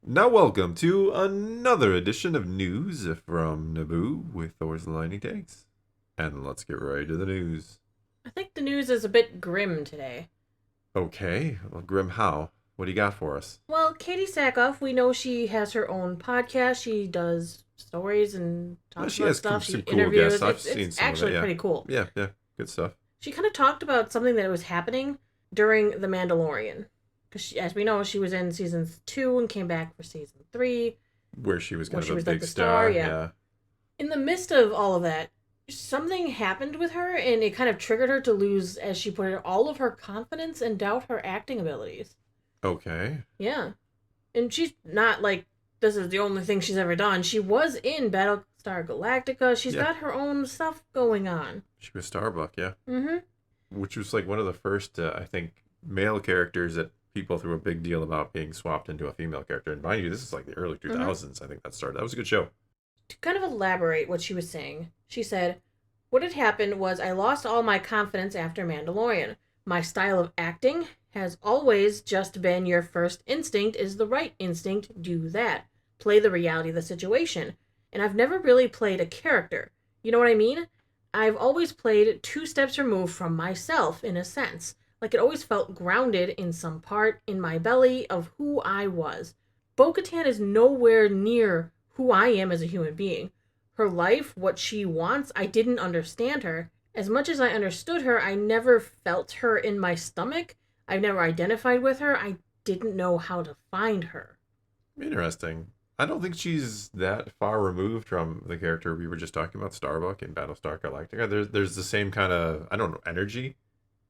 Now, welcome to another edition of News from Naboo with Thor's Lightning Takes. And let's get right to the news. I think the news is a bit grim today. Okay, well, Grim, how? What do you got for us? Well, Katee Sackhoff, we know she has her own podcast. She does stories and Well, talks she about has stuff. She some cool interviews. guests. I've It's seen some of it, actually yeah. pretty cool. Yeah, good stuff. She kind of talked about something that was happening during The Mandalorian. Because, as we know, she was in Season 2 and came back for Season 3. Where she was Where kind she of a was like big the star, star, yeah. yeah. In the midst of all of that, something happened with her, and it kind of triggered her to lose, as she put it, all of her confidence and doubt her acting abilities. Okay. Yeah. And she's not like, this is the only thing she's ever done. She was in Battlestar Galactica. She's got her own stuff going on. She was Starbuck, yeah. Mm-hmm. Which was like one of the first, I think, male characters that people threw a big deal about being swapped into a female character. And mind you, this is like the early 2000s, I think that started. That was a good show. To kind of elaborate what she was saying, she said, "What had happened was I lost all my confidence after Mandalorian. My style of acting has always just been your first instinct is the right instinct, do that. Play the reality of the situation. And I've never really played a character. You know what I mean? I've always played two steps removed from myself, in a sense. Like it always felt grounded in some part in my belly of who I was. Bo-Katan is nowhere near who I am as a human being. Her life, what she wants, I didn't understand her. As much as I understood her, I never felt her in my stomach. I've never identified with her. I didn't know how to find her." Interesting. I don't think she's that far removed from the character we were just talking about, Starbuck in Battlestar Galactica. There's the same kind of, I don't know, energy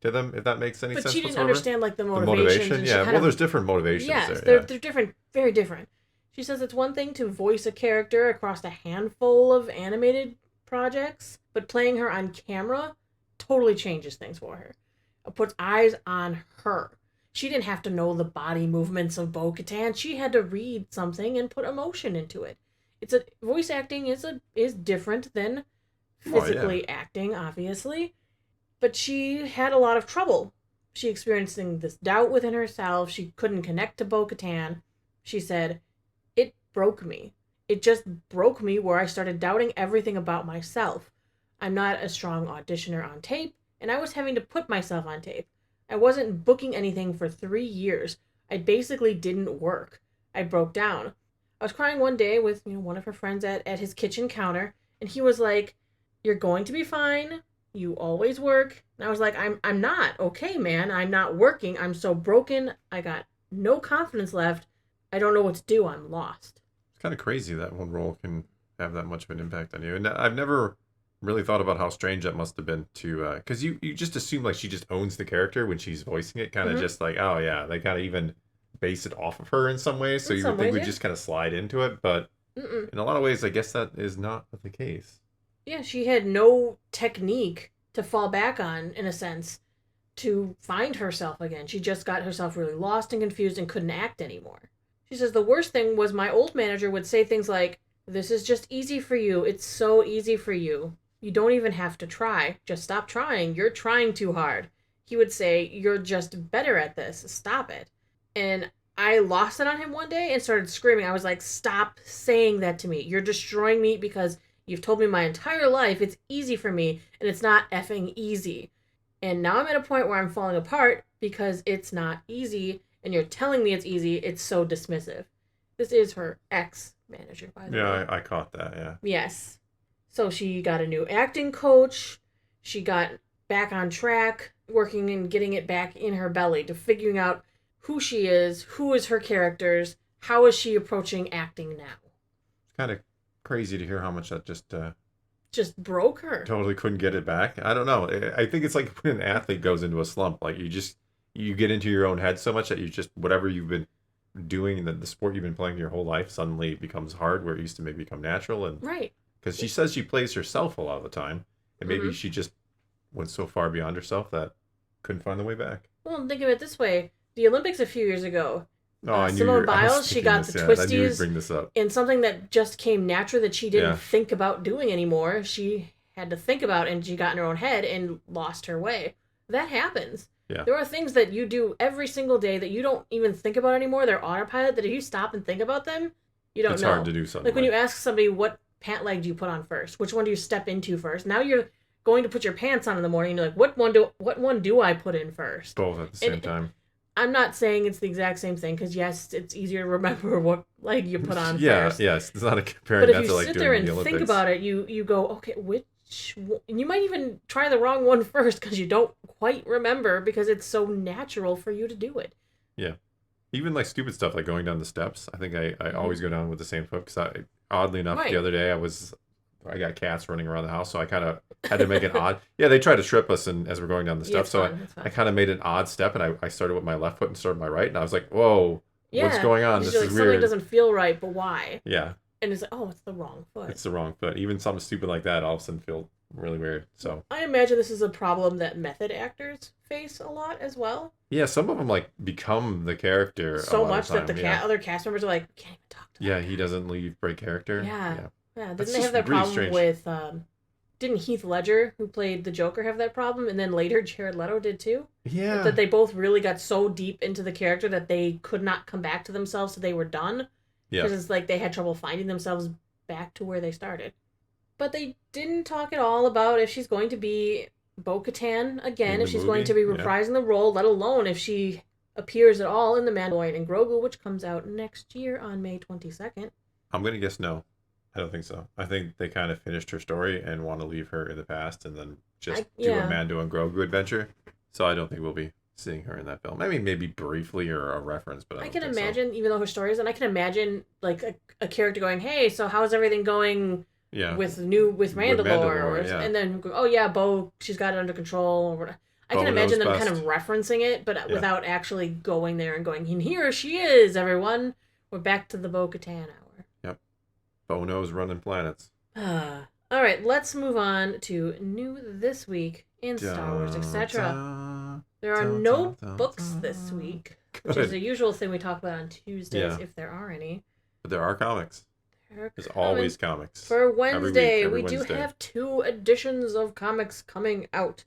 to them, if that makes any But sense she didn't whatsoever. understand like the The motivations. motivation, yeah. Well, there's different motivations yes, there. they're different, very different. She says it's one thing to voice a character across a handful of animated projects, but playing her on camera totally changes things for her. It puts eyes on her. She didn't have to know the body movements of Bo-Katan. She had to read something and put emotion into it. Voice acting is different than physically acting, obviously, but she had a lot of trouble. She experiencing this doubt within herself. She couldn't connect to Bo-Katan. She said, "It broke me. It just broke me where I started doubting everything about myself. I'm not a strong auditioner on tape, and I was having to put myself on tape. I wasn't booking anything for 3 years. I basically didn't work. I broke down. I was crying one day with one of her friends at his kitchen counter, and he was like, 'You're going to be fine. You always work.' And I was like, I'm not. Okay, man. I'm not working. I'm so broken. I got no confidence left. I don't know what to do. I'm lost." It's kind of crazy that one role can have that much of an impact on you. And I've never really thought about how strange that must have been to, because you just assume like she just owns the character when she's voicing it, kind of just like, oh yeah, they kind of even base it off of her in some ways, so In you some would think ways, we'd yeah. just kind of slide into it, but Mm-mm. in a lot of ways I guess that is not the case. Yeah, she had no technique to fall back on, in a sense, to find herself again. She just got herself really lost and confused and couldn't act anymore. She says the worst thing was my old manager would say things like, "This is just easy for you. It's so easy for you. You don't even have to try. Just stop trying. You're trying too hard." He would say, "You're just better at this. Stop it." And I lost it on him one day and started screaming. I was like, "Stop saying that to me. You're destroying me because you've told me my entire life it's easy for me, and it's not effing easy. And now I'm at a point where I'm falling apart because it's not easy, and you're telling me it's easy. It's so dismissive." This is her ex-manager, by the way. Yeah, I caught that, yeah. Yes. So she got a new acting coach. She got back on track, working and getting it back in her belly to figuring out who she is, who is her characters, how is she approaching acting now. It's kind of crazy to hear how much that Just broke her. totally couldn't get it back. I don't know. I think it's like when an athlete goes into a slump, like you get into your own head so much that you just, whatever you've been doing, the sport you've been playing your whole life suddenly becomes hard where it used to maybe become natural. And Right. because she says she plays herself a lot of the time, and maybe Mhm. she just went so far beyond herself that couldn't find the way back. Well, think of it this way. The Olympics a few years ago, Oh, I knew Simone I was Biles, she thinking got this, the yeah, I knew you'd twisties, bring this up. and something that just came natural that she didn't Yeah. think about doing anymore, she had to think about, and she got in her own head and lost her way. That happens. Yeah. There are things that you do every single day that you don't even think about anymore. They're autopilot that if you stop and think about them, you don't know. It's hard to do something. Like when you ask somebody what pant leg do you put on first? Which one do you step into first? Now you're going to put your pants on in the morning and you're like, what one do I put in first? Both at the same time. I'm not saying it's the exact same thing because yes, it's easier to remember what leg you put on first. Yes, it's not a comparing. But if you sit there and think about it, you go, okay, and you might even try the wrong one first because you don't quite remember because it's so natural for you to do it. Yeah, even like stupid stuff like going down the steps. I think I always go down with the same foot because oddly enough, the other day I got cats running around the house, so I kind of had to make it odd. Yeah, they tried to trip us as we're going down the steps, so I kind of made an odd step, and I started with my left foot and started with my right, and I was like, whoa, what's going on? This is weird. Something doesn't feel right, but why? Yeah. And it's like, oh, it's the wrong foot. It's the wrong foot. Even something stupid like that all of a sudden feel really weird. So I imagine this is a problem that method actors face a lot as well. Yeah, some of them like become the character so much that the other cast members are like, can't even talk to them. Yeah, he doesn't break character. Yeah. Didn't they have that problem with didn't Heath Ledger, who played the Joker, have that problem? And then later Jared Leto did too? Yeah. That they both really got so deep into the character that they could not come back to themselves, so they were done. Yeah. Because it's like they had trouble finding themselves back to where they started. But they didn't talk at all about if she's going to be Bo-Katan again, if she's going to be reprising the role, let alone if she appears at all in The Mandalorian and Grogu, which comes out next year on May 22nd. I'm going to guess no. I don't think so. I think they kind of finished her story and want to leave her in the past and then just do a Mando and Grogu adventure. So I don't think we'll be seeing her in that film. I mean, maybe briefly or a reference, but I can imagine, even though her story isn't, I can imagine like a character going, hey, so how's everything going with Mandalore? And then, oh yeah, Bo, she's got it under control. Or I can imagine them kind of referencing it, but without actually going there and going, and here she is, everyone. We're back to the Bo-Katan hour. Bo knows running planets. All right, let's move on to new this week in Star Wars, etc. There are no books this week, which is a usual thing we talk about on Tuesdays, if there are any. But there are comics. There's always comics. For Wednesday, we do have 2 editions of comics coming out.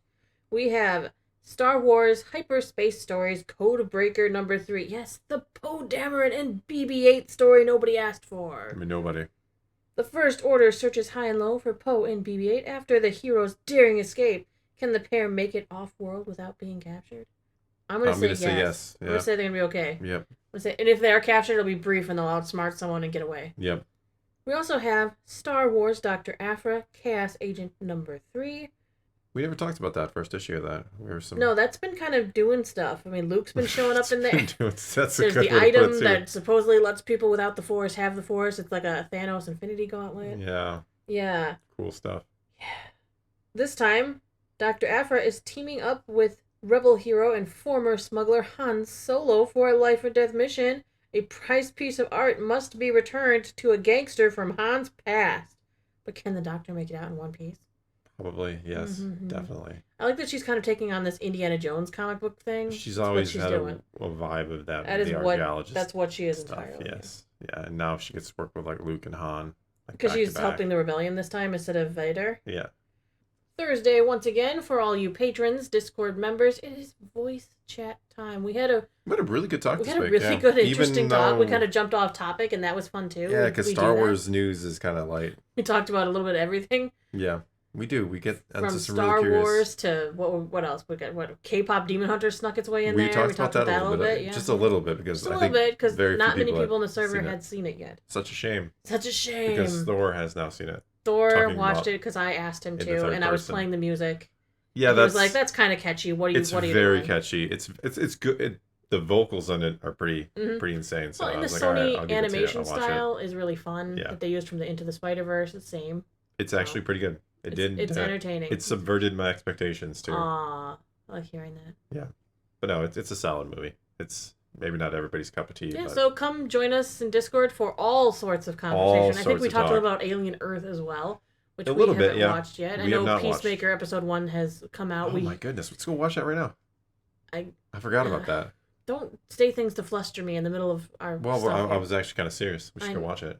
We have Star Wars Hyperspace Stories Codebreaker number 3. Yes, the Poe Dameron and BB-8 story nobody asked for. I mean, nobody. The First Order searches high and low for Poe and BB-8 after the hero's daring escape. Can the pair make it off-world without being captured? I'm going to say yes. I'm going to say they're going to be okay. Yep. And if they are captured, it'll be brief and they'll outsmart someone and get away. Yep. We also have Star Wars Dr. Aphra, Chaos Agent number 3. We never talked about that first issue of that. No, that's been kind of doing stuff. I mean, Luke's been showing up in there. There's the item that supposedly lets people without the Force have the Force. It's like a Thanos Infinity Gauntlet. Yeah. Yeah. Cool stuff. Yeah. This time, Dr. Aphra is teaming up with rebel hero and former smuggler Han Solo for a life or death mission. A prized piece of art must be returned to a gangster from Han's past. But can the Doctor make it out in one piece? Probably, yes, definitely. I like that she's kind of taking on this Indiana Jones comic book thing. She's always had a vibe of that. The archaeologist. That's what she is stuff, entirely. Yes, yeah, and now she gets to work with like Luke and Han. Because she's helping the rebellion this time instead of Vader. Yeah. Thursday, once again, for all you patrons, Discord members, it is voice chat time. We had a really good talk. We had a really good, interesting talk. We kind of jumped off topic, and that was fun too. Yeah, because Star Wars news is kind of light. We talked about a little bit of everything. Yeah. We do. We get from Star Wars to what else? We got K-pop Demon Hunter snuck its way in there. We talked about that a little bit. Yeah. Just a little bit because not many people in the server had seen it yet. Such a shame. Because Thor has now seen it. Thor watched it because I asked him to, and I was playing the music. Yeah, he was like, "That's kind of catchy. What are you doing?" It's very catchy. It's good. The vocals on it are pretty insane. So and the Sony animation style is really fun. That they used from the Into the Spider-Verse. The same. It's actually pretty good. It's entertaining. It subverted my expectations too. I like hearing that. Yeah, but no, it's a solid movie. It's maybe not everybody's cup of tea. Yeah, but... so come join us in Discord for all sorts of conversation. I think we talked a little about Alien Earth as well, which we haven't watched yet. I know Peacemaker episode 1 has come out. Oh my goodness, let's go watch that right now. I forgot about that. Don't say things to fluster me in the middle of our stuff I was actually kind of serious. We should go watch it.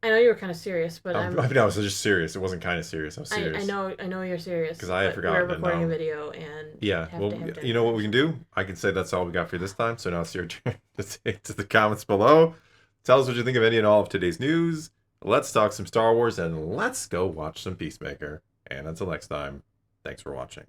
I know you were kind of serious, but I mean, I was just serious. It wasn't kind of serious. I was I serious. know you're serious. Because I had but forgotten. We're recording a And, video and yeah. have Well, to have you know what we can do? I can say that's all we got for this time. So now it's your turn to take to the comments below. Tell us what you think of any and all of today's news. Let's talk some Star Wars and let's go watch some Peacemaker. And until next time, thanks for watching.